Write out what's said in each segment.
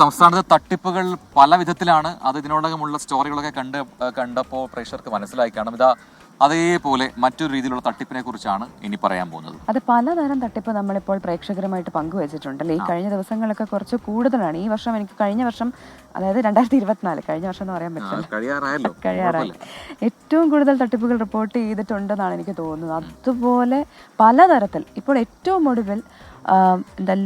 സംസ്ഥാനത്ത് തട്ടിപ്പുകൾ പല വിധത്തിലാണ്. അത് ഇതിനോടകമുള്ള സ്റ്റോറികളൊക്കെ കണ്ടപ്പോൾ പ്രേക്ഷകർക്ക് മനസ്സിലായി കാണും. അതേപോലെ മറ്റൊരു രീതിയിലുള്ള തട്ടിപ്പിനെ കുറിച്ചാണ് ഇനി പറയാൻ പോകുന്നത്. അത് പലതരം തട്ടിപ്പ് നമ്മളിപ്പോൾ പ്രേക്ഷകരുമായിട്ട് പങ്കുവച്ചിട്ടുണ്ടല്ലേ. ഈ കഴിഞ്ഞ ദിവസങ്ങളൊക്കെ കുറച്ച് കൂടുതലാണ്. ഈ വർഷം കഴിഞ്ഞ വർഷം, അതായത് 2024, കഴിഞ്ഞ വർഷം എന്ന് പറയാൻ പറ്റില്ല, കഴിയാറായി, ഏറ്റവും കൂടുതൽ തട്ടിപ്പുകൾ റിപ്പോർട്ട് ചെയ്തിട്ടുണ്ടെന്നാണ് എനിക്ക് തോന്നുന്നത്. അതുപോലെ പലതരത്തിൽ ഇപ്പോൾ ഏറ്റവും ഒടുവിൽ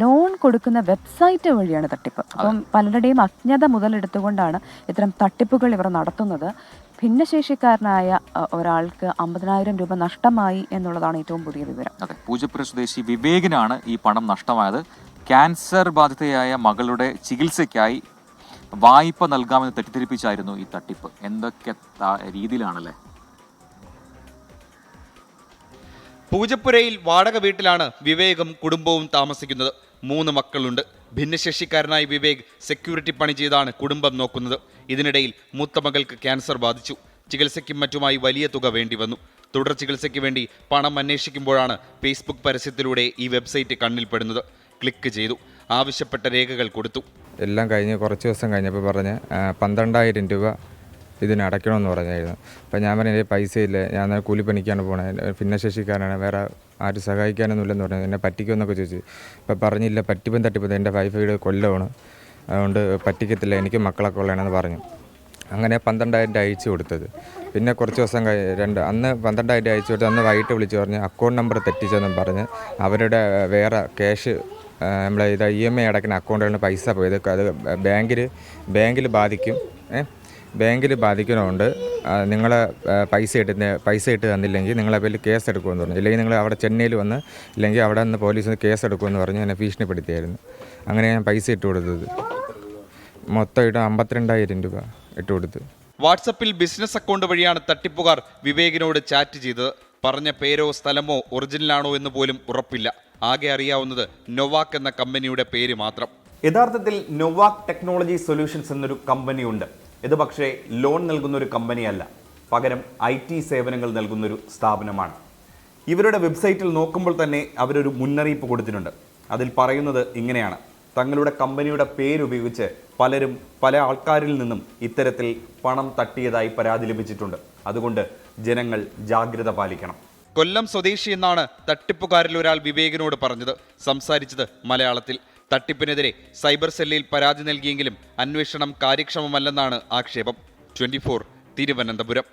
ലോൺ കൊടുക്കുന്ന വെബ്സൈറ്റ് വഴിയാണ് തട്ടിപ്പ്. അപ്പം പലരുടെയും അജ്ഞത മുതലെടുത്തുകൊണ്ടാണ് ഇത്തരം തട്ടിപ്പുകൾ ഇവർ നടത്തുന്നത്. ഭിന്നശേഷിക്കാരനായ ഒരാൾക്ക് 50,000 രൂപ നഷ്ടമായി എന്നുള്ളതാണ് ഏറ്റവും പുതിയ വിവരം. അതെ, പൂജപ്പുര സ്വദേശി വിവേകിനാണ് ഈ പണം നഷ്ടമായത്. ക്യാൻസർ ബാധിതയായ മകളുടെ ചികിത്സയ്ക്കായി വായ്പ നൽകാമെന്ന് തെറ്റിദ്ധരിപ്പിച്ചായിരുന്നു ഈ തട്ടിപ്പ്. എന്തൊക്കെ രീതിയിലാണല്ലേ. പൂജപ്പുരയിൽ വാടക വീട്ടിലാണ് വിവേകും കുടുംബവും താമസിക്കുന്നത്. 3 മക്കളുണ്ട്. ഭിന്നശേഷിക്കാരനായ വിവേക് സെക്യൂരിറ്റി പണി ചെയ്താണ് കുടുംബം നോക്കുന്നത്. ഇതിനിടയിൽ മൂത്ത മകൾക്ക് ക്യാൻസർ ബാധിച്ചു. ചികിത്സയ്ക്കും മറ്റുമായി വലിയ തുക വേണ്ടി വന്നു. തുടർ ചികിത്സയ്ക്ക് വേണ്ടി പണം അന്വേഷിക്കുമ്പോഴാണ് ഫേസ്ബുക്ക് പരസ്യത്തിലൂടെ ഈ വെബ്സൈറ്റ് കണ്ണിൽപ്പെടുന്നത്. ക്ലിക്ക് ചെയ്തു. ആവശ്യപ്പെട്ട രേഖകൾ കൊടുത്തു. എല്ലാം കഴിഞ്ഞ് കുറച്ച് ദിവസം കഴിഞ്ഞപ്പോൾ പറഞ്ഞ് 12,000 രൂപ ഇതിന് അടയ്ക്കണമെന്ന് പറഞ്ഞായിരുന്നു. അപ്പോൾ ഞാൻ പറഞ്ഞ എൻ്റെ പൈസ ഇല്ല, ഞാൻ കൂലിപ്പണിക്കാണ് പോണത്, ഭിന്നശേഷിക്കാരാണ്, വേറെ ആരും സഹായിക്കാനൊന്നുമില്ലെന്ന് പറഞ്ഞു. എന്നെ പറ്റിക്കുമെന്നൊക്കെ ചോദിച്ചു. അപ്പോൾ പറഞ്ഞില്ല, തട്ടിപ്പം എൻ്റെ വൈഫൈയുടെ കൊല്ലമാണ്, അതുകൊണ്ട് പറ്റിക്കത്തില്ല, എനിക്ക് മക്കളൊക്കെ ഉള്ളതാണെന്ന് പറഞ്ഞു. അങ്ങനെ 12,000 അയച്ചു കൊടുത്തത്. പിന്നെ കുറച്ച് ദിവസം അന്ന് 12,000 അയച്ചു കൊടുത്ത് അന്ന് വൈകിട്ട് വിളിച്ച് പറഞ്ഞ് അക്കൗണ്ട് നമ്പർ തെറ്റിച്ചെന്നും പറഞ്ഞ് അവരുടെ വേറെ ക്യാഷ് നമ്മളെ EMI അടയ്ക്കുന്ന അക്കൗണ്ടുകളിൽ പൈസ പോയത് അത് ബാങ്കിൽ ബാധിക്കും, ബാങ്കിൽ ബാധിക്കണമുണ്ട്. നിങ്ങൾ പൈസ ഇട്ട് തന്നില്ലെങ്കിൽ നിങ്ങളെ പേരിൽ കേസ് എടുക്കുമെന്ന് പറഞ്ഞു. ഇല്ലെങ്കിൽ നിങ്ങൾ അവിടെ ചെന്നൈയിൽ വന്ന്, ഇല്ലെങ്കിൽ അവിടെ നിന്ന് പോലീസിന് കേസ് എടുക്കുമെന്ന് പറഞ്ഞ് എന്നെ ഭീഷണിപ്പെടുത്തിയായിരുന്നു. അങ്ങനെ ഞാൻ പൈസ ഇട്ട് കൊടുത്തത് മൊത്തം 52,000 രൂപ ഇട്ട് കൊടുത്തു. വാട്സപ്പിൽ ബിസിനസ് അക്കൗണ്ട് വഴിയാണ് തട്ടിപ്പുകാർ വിവേകിനോട് ചാറ്റ് ചെയ്തത്. പറഞ്ഞ പേരോ സ്ഥലമോ ഒറിജിനലാണോ എന്ന് പോലും ഉറപ്പില്ല. ആകെ അറിയാവുന്നത് നൊവാക് എന്ന കമ്പനിയുടെ പേര് മാത്രം. യഥാർത്ഥത്തിൽ നൊവാക് ടെക്നോളജി സൊല്യൂഷൻസ് എന്നൊരു കമ്പനിയുണ്ട്. ഇത് പക്ഷേ ലോൺ നൽകുന്ന ഒരു കമ്പനിയല്ല, പകരം IT സേവനങ്ങൾ നൽകുന്നൊരു സ്ഥാപനമാണ്. ഇവരുടെ വെബ്സൈറ്റിൽ നോക്കുമ്പോൾ തന്നെ അവരൊരു മുന്നറിയിപ്പ് കൊടുത്തിട്ടുണ്ട്. അതിൽ പറയുന്നത് ഇങ്ങനെയാണ്: തങ്ങളുടെ കമ്പനിയുടെ പേരുപയോഗിച്ച് പലരും പല ആൾക്കാരിൽ നിന്നും ഇത്തരത്തിൽ പണം തട്ടിയതായി പരാതി ലഭിച്ചിട്ടുണ്ട്. അതുകൊണ്ട് ജനങ്ങൾ ജാഗ്രത പാലിക്കണം. കൊല്ലം സ്വദേശി എന്നാണ് തട്ടിപ്പുകാരിൽ ഒരാൾ വിവേകിനോട് പറഞ്ഞത്. സംസാരിച്ചത് മലയാളത്തിൽ. തട്ടിപ്പിനെതിരെ സൈബർ സെല്ലിൽ പരാതി നൽകിയെങ്കിലും അന്വേഷണം കാര്യക്ഷമമല്ലെന്നാണ് ആക്ഷേപം. 24 തിരുവനന്തപുരം.